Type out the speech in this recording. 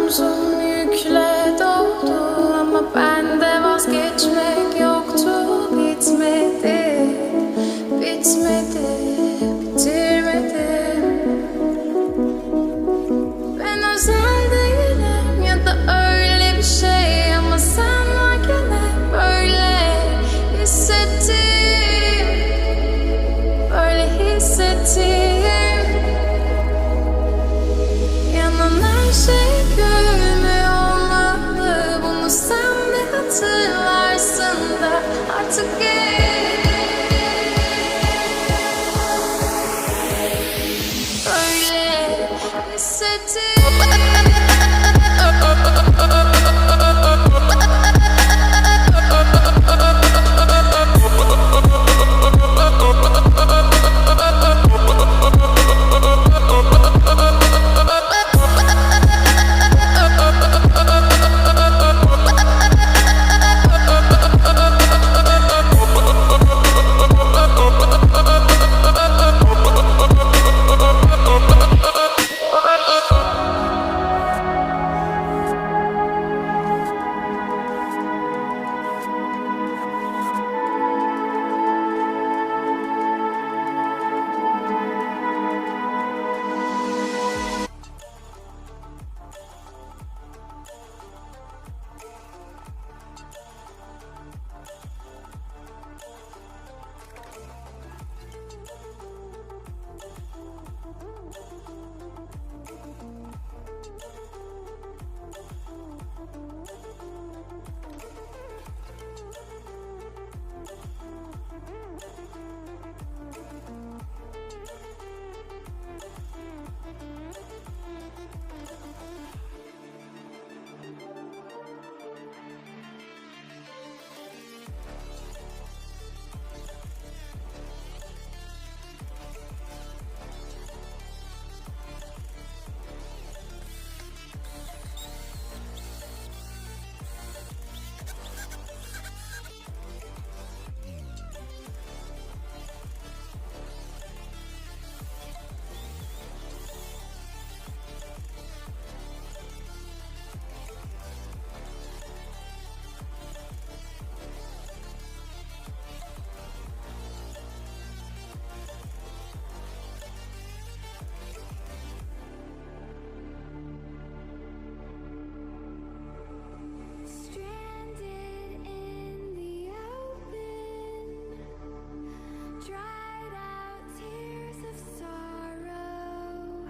omzum yükle doldu ama bende vazgeçmek yoktu. Bitmedi, bitmedi, bitirmedim. Ben özel değilim ya da öyle bir şey ama sen varken hep böyle hissettim, böyle hissettim. Yanan her şey gülmüyor olmalı, bunu sen de hatırlarsın da artık böyle hissettim.